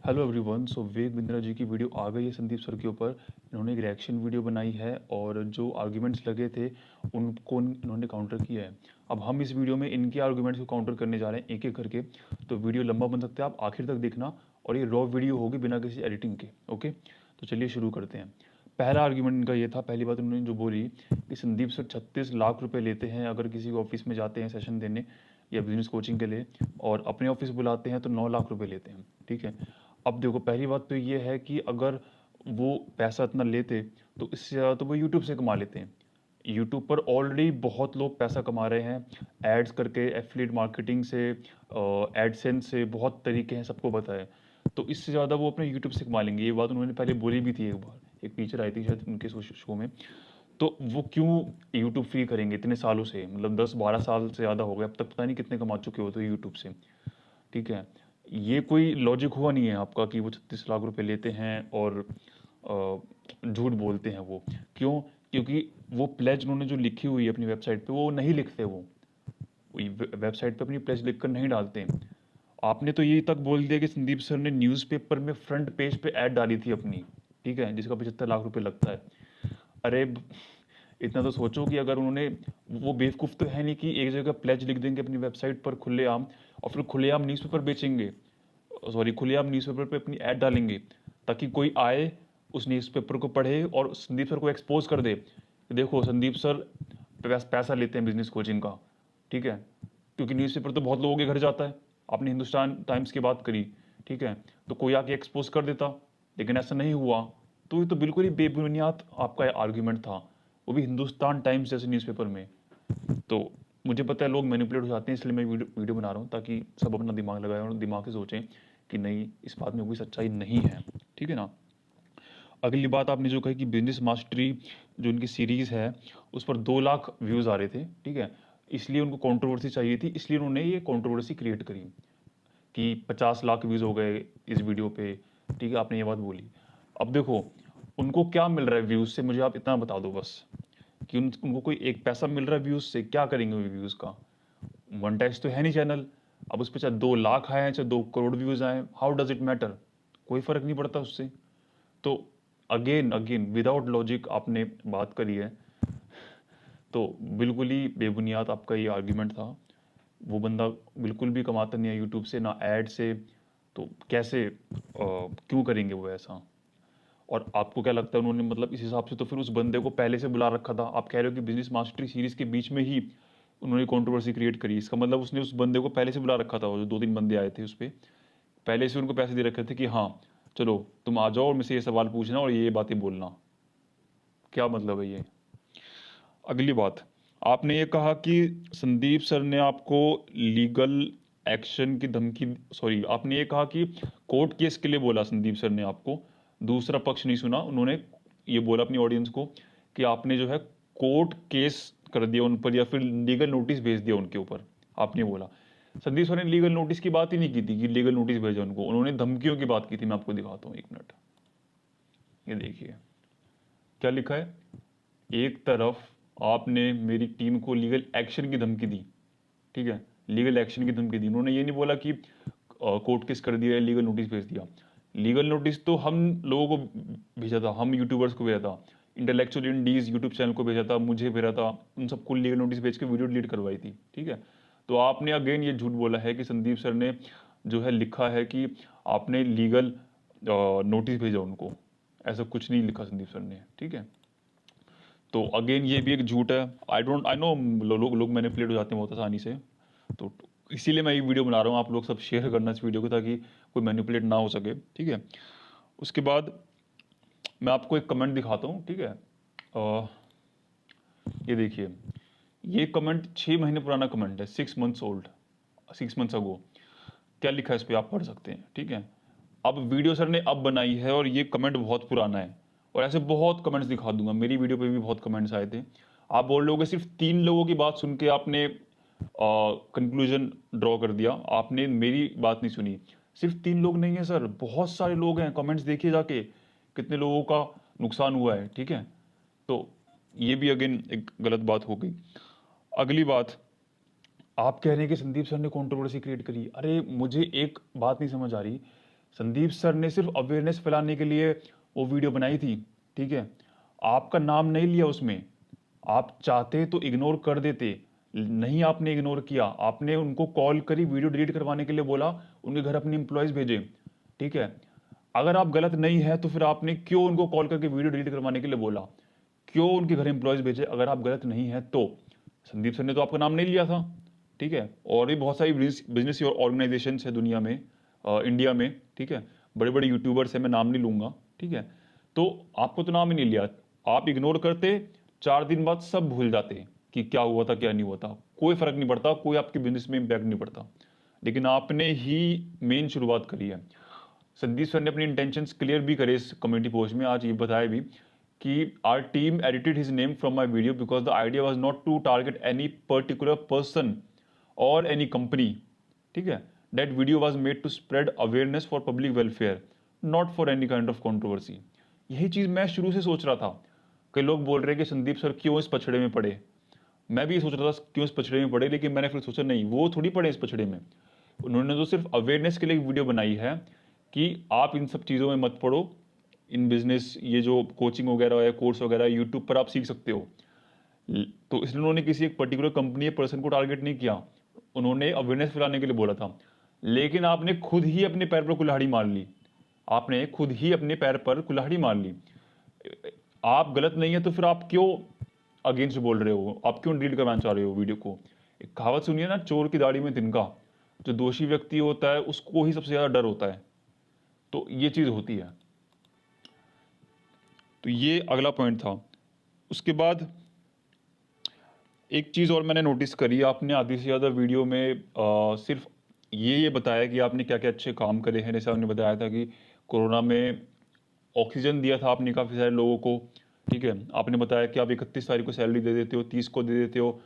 Hello everyone. So Vivek Bindra ji की video आ गई है संदीप सर के ऊपर। इन्होंने एक रिएक्शन वीडियो बनाई है और जो आर्ग्यूमेंट्स लगे थे उनको इन्होंने काउंटर किया है। अब हम इस वीडियो में इनके आर्ग्यूमेंट्स को काउंटर करने जा रहे हैं एक एक करके। तो वीडियो लंबा बन सकता है, आप आखिर तक देखना। और ये रॉ वीडियो होगी बिना किसी एडिटिंग के। ओके, तो चलिए शुरू करते हैं। पहला आर्ग्यूमेंट इनका ये था, पहली बात उन्होंने जो बोली कि संदीप सर 36 लाख रुपए लेते हैं अगर किसी ऑफिस में जाते हैं सेशन देने या बिजनेस कोचिंग के लिए, और अपने ऑफिस बुलाते हैं तो 9 लाख रुपए लेते हैं। ठीक है। अब देखो, पहली बात तो ये है कि अगर वो पैसा इतना लेते तो इससे ज़्यादा तो वो यूट्यूब से कमा लेते हैं। यूट्यूब पर ऑलरेडी बहुत लोग पैसा कमा रहे हैं एड्स करके, एफिलिएट मार्केटिंग से, एडसेंस से, बहुत तरीके हैं, सबको पता है। तो इससे ज़्यादा वो अपने यूट्यूब से कमा लेंगे। ये बात उन्होंने पहले बोली भी थी एक बार, एक टीचर आई थी शायद उनके शो में। तो वो क्यों यूट्यूब फ्री करेंगे इतने सालों से, मतलब 10-12 साल से ज़्यादा हो गए, अब तक पता नहीं कितने कमा चुके हो तो यूट्यूब से। ठीक है। ये कोई लॉजिक हुआ नहीं है आपका कि वो 36 लाख रुपए लेते हैं और झूठ बोलते हैं वो। क्यों? क्योंकि वो प्लेज उन्होंने जो लिखी हुई है अपनी वेबसाइट पे वो नहीं लिखते। वो वेबसाइट पे अपनी प्लेज लिखकर नहीं डालते। आपने तो ये तक बोल दिया कि संदीप सर ने न्यूज़पेपर में फ्रंट पेज पे ऐड डाली थी अपनी, ठीक है, जिसका 75 लाख रुपए लगता है। अरे इतना तो सोचो कि अगर उन्होंने, वो बेवकूफ़ तो है नहीं कि एक जगह प्लेज लिख देंगे अपनी वेबसाइट पर खुलेआम और फिर खुलेआम न्यूज़पेपर बेचेंगे, सॉरी खुलेआम न्यूज़पेपर पे अपनी ऐड डालेंगे ताकि कोई आए उस न्यूज़पेपर को पढ़े और संदीप सर को एक्सपोज कर दे कि देखो संदीप सर पैसा लेते हैं बिजनेस कोचिंग का। ठीक है। क्योंकि न्यूज़पेपर तो बहुत लोगों के घर जाता है। आपने हिंदुस्तान टाइम्स की बात करी, ठीक है, तो कोई आके एक्सपोज कर देता, लेकिन ऐसा नहीं हुआ। तो ये तो बिल्कुल ही बेबुनियाद आपका आर्ग्यूमेंट था, वो भी हिंदुस्तान टाइम्स जैसे न्यूज़पेपर में। तो मुझे पता है लोग मैनिपुलेट हो जाते हैं, इसलिए मैं वीडियो बना रहा हूँ ताकि सब अपना दिमाग लगाएं और दिमाग से सोचें कि नहीं, इस बात में कोई सच्चाई नहीं है। ठीक है ना। अगली बात आपने जो कही कि बिजनेस मास्टरी जो उनकी सीरीज़ है उस पर 2 लाख व्यूज़ आ रहे थे, ठीक है, इसलिए उनको कंट्रोवर्सी चाहिए थी, इसलिए उन्होंने ये कंट्रोवर्सी क्रिएट करी कि 50 लाख व्यूज़ हो गए इस वीडियो पे। ठीक है, आपने ये बात बोली। अब देखो, उनको क्या मिल रहा है व्यूज़ से, मुझे आप इतना बता दो बस कि उनको कोई एक पैसा मिल रहा है व्यूज़ से, क्या करेंगे वो व्यूज़ का? मोनेटाइज तो है नहीं चैनल। अब उस पर चाहे 2 लाख आए चाहे 2 करोड़ व्यूज़ आए, हाउ डज इट मैटर? कोई फ़र्क नहीं पड़ता उससे। तो अगेन अगेन विदाउट लॉजिक आपने बात करी है। तो बिल्कुल ही बेबुनियाद आपका ये आर्ग्यूमेंट था। वो बंदा बिल्कुल भी कमाता नहीं है यूट्यूब से, ना ऐड से। तो कैसे, क्यों करेंगे वो ऐसा? और आपको क्या लगता है उन्होंने, मतलब इस हिसाब से तो फिर उस बंदे को पहले से बुला रखा था। आप कह रहे हो कि बिजनेस मास्टरी सीरीज के बीच में ही उन्होंने कंट्रोवर्सी क्रिएट करी, इसका मतलब उसने उस बंदे को पहले से बुला रखा था। वो जो 2-3 बंदे आए थे उस पर पहले से उनको पैसे दे रखे थे कि हाँ चलो तुम आ जाओ और मुझसे ये सवाल पूछना और ये बातें बोलना। क्या मतलब है ये? अगली बात, आपने ये कहा कि संदीप सर ने आपको लीगल एक्शन की धमकी, सॉरी आपने ये कहा कि कोर्ट केस के लिए बोला संदीप सर ने आपको, दूसरा पक्ष नहीं सुना उन्होंने। ये बोला अपनी ऑडियंस को कि आपने जो है कोर्ट केस कर दिया उन पर या फिर लीगल नोटिस भेज दिया उनके ऊपर, आपने बोला। संदीप सर ने लीगल नोटिस की बात ही नहीं की थी कि लीगल नोटिस भेजा उनको, उन्होंने धमकियों की बात की थी। मैं आपको दिखाता हूँ, एक मिनट। ये देखिए क्या लिखा है। एक तरफ आपने मेरी टीम को लीगल एक्शन की धमकी दी, ठीक है, लीगल एक्शन की धमकी दी। उन्होंने ये नहीं बोला कि कोर्ट केस कर दिया या लीगल नोटिस भेज दिया। लीगल नोटिस तो हम लोगों को भेजा था, हम यूट्यूबर्स को भेजा था, इंटेलेक्चुअल इंडीज यूट्यूब चैनल को भेजा था, मुझे भेजा था, उन सबको लीगल नोटिस भेज के वीडियो डिलीट करवाई थी। ठीक है। तो आपने अगेन ये झूठ बोला है कि संदीप सर ने जो है लिखा है कि आपने लीगल नोटिस भेजा उनको। ऐसा कुछ नहीं लिखा संदीप सर ने। ठीक है। तो अगेन ये भी एक झूठ है। आई नो लोग मैनिपुलेट हो जाते हैं बहुत आसानी से। तो इसीलिए मैं ये वीडियो बना रहा हूँ, आप लोग सब शेयर करना इस वीडियो को ताकि कोई मैनिपुलेट ना हो सके। ठीक है। उसके बाद मैं आपको एक कमेंट दिखाता हूँ, ठीक है। ये देखिए, ये कमेंट 6 महीने पुराना कमेंट है, 6 मंथ्स ओल्ड, 6 मंथ्स अगो। क्या लिखा है इस पर आप पढ़ सकते हैं। ठीक है। अब वीडियो सर ने अब बनाई है और ये कमेंट बहुत पुराना है, और ऐसे बहुत कमेंट्स दिखा दूंगा। मेरी वीडियो पे भी बहुत कमेंट्स आए थे। आप बोल रहे हो सिर्फ 3 लोगों की बात सुन के आपने कंक्लूजन ड्रॉ कर दिया, आपने मेरी बात नहीं सुनी। सिर्फ 3 लोग नहीं है सर, बहुत सारे लोग हैं। कमेंट्स देखिए जाके कितने लोगों का नुकसान हुआ है। ठीक है। तो ये भी अगेन एक गलत बात हो गई। अगली बात, आप कह रहे हैं कि संदीप सर ने कंट्रोवर्सी क्रिएट करी। अरे मुझे एक बात नहीं समझ आ रही, संदीप सर ने सिर्फ अवेयरनेस फैलाने के लिए वो वीडियो बनाई थी, ठीक है। आपका नाम नहीं लिया उसमें, आप चाहते तो इग्नोर कर देते, नहीं आपने इग्नोर किया, आपने उनको कॉल करी, वीडियो डिलीट करवाने के लिए बोला, उनके घर अपने एम्प्लॉयज भेजे, ठीक है। अगर आप गलत नहीं है तो फिर आपने क्यों उनको कॉल करके वीडियो डिलीट करवाने के लिए बोला, क्यों उनके घर एम्प्लॉयज भेजे अगर आप गलत नहीं है तो? संदीप सर ने तो आपका नाम नहीं लिया था, ठीक है। और भी बहुत सारी बिजनेस ऑर्गेनाइजेशन है दुनिया में, इंडिया में, ठीक है। बड़े बड़े यूट्यूबर्स हैं, मैं नाम नहीं लूंगा, ठीक है। तो आपको तो नाम ही नहीं लिया, आप इग्नोर करते, 4 दिन बाद सब भूल जाते कि क्या हुआ था क्या नहीं हुआ था, कोई फर्क नहीं पड़ता, कोई आपके बिजनेस में इम्पैक्ट नहीं पड़ता। लेकिन आपने ही मेन शुरुआत करी है। संदीप सर ने अपनी इंटेंशंस क्लियर भी करे इस कम्युनिटी पोस्ट में, आज ये बताया भी कि our team edited his name from my video because the idea was not to target any particular person और एनी कंपनी, ठीक है। That video was made to spread awareness for public welfare, not for any kind of controversy. यही चीज़ मैं शुरू से सोच रहा था। कई लोग बोल रहे हैं कि संदीप सर क्यों इस पछड़े में पड़े, मैं भी ये सोच रहा था क्यों इस पछड़े में पड़े, लेकिन मैंने फिर सोचा नहीं, वो थोड़ी पड़े इस पछड़े में। उन्होंने तो सिर्फ अवेयरनेस के लिए वीडियो बनाई है कि आप इन सब चीज़ों में मत पड़ो, इन बिजनेस ये जो कोचिंग वगैरह है, कोर्स वगैरह यूट्यूब पर आप सीख सकते हो। तो इसलिए उन्होंने किसी एक पर्टिकुलर कंपनी या पर्सन को टारगेट नहीं किया, उन्होंने अवेयरनेस फैलाने के लिए बोला था। लेकिन आपने खुद ही अपने पैर पर कुल्हाड़ी मार ली, आपने खुद ही अपने पैर पर कुल्हाड़ी मार ली। आप गलत नहीं है तो फिर आप क्यों अगेंस्ट बोल रहे हो, आप क्यों डिलीट करवाना चाह रहे हो वीडियो को? एक कहावत सुनिए ना, चोर की दाढ़ी में तिनका। जो दोषी व्यक्ति होता है उसको ही सबसे ज़्यादा डर होता है, तो ये चीज़ होती है। तो ये अगला पॉइंट था। उसके बाद एक चीज़ और मैंने नोटिस करी, आपने आधी से ज़्यादा वीडियो में सिर्फ ये बताया कि आपने क्या क्या अच्छे काम करे हैं। जैसे आपने बताया था कि कोरोना में ऑक्सीजन दिया था आपने काफ़ी सारे लोगों को, ठीक है। आपने बताया कि आप 31 तारीख को सैलरी दे देते हो, 30 को दे देते हो,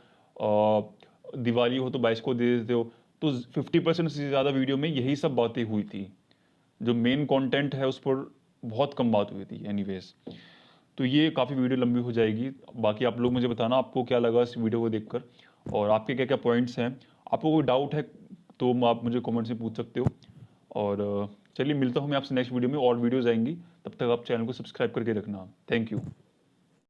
दिवाली हो तो 22 को दे देते हो। तो 50% से ज़्यादा वीडियो में यही सब बातें हुई थी, जो मेन कंटेंट है उस पर बहुत कम बात हुई थी एनीवेज। तो ये काफ़ी वीडियो लंबी हो जाएगी। बाकी आप लोग मुझे बताना आपको क्या लगा इस वीडियो को देखकर, और आपके क्या क्या पॉइंट्स हैं। आपको कोई डाउट है तो आप मुझे कमेंट से पूछ सकते हो। और चलिए मिलता हूँ मैं आपसे नेक्स्ट वीडियो में, और वीडियोज़ आएंगी, तब तक आप चैनल को सब्सक्राइब करके रखना। Thank you.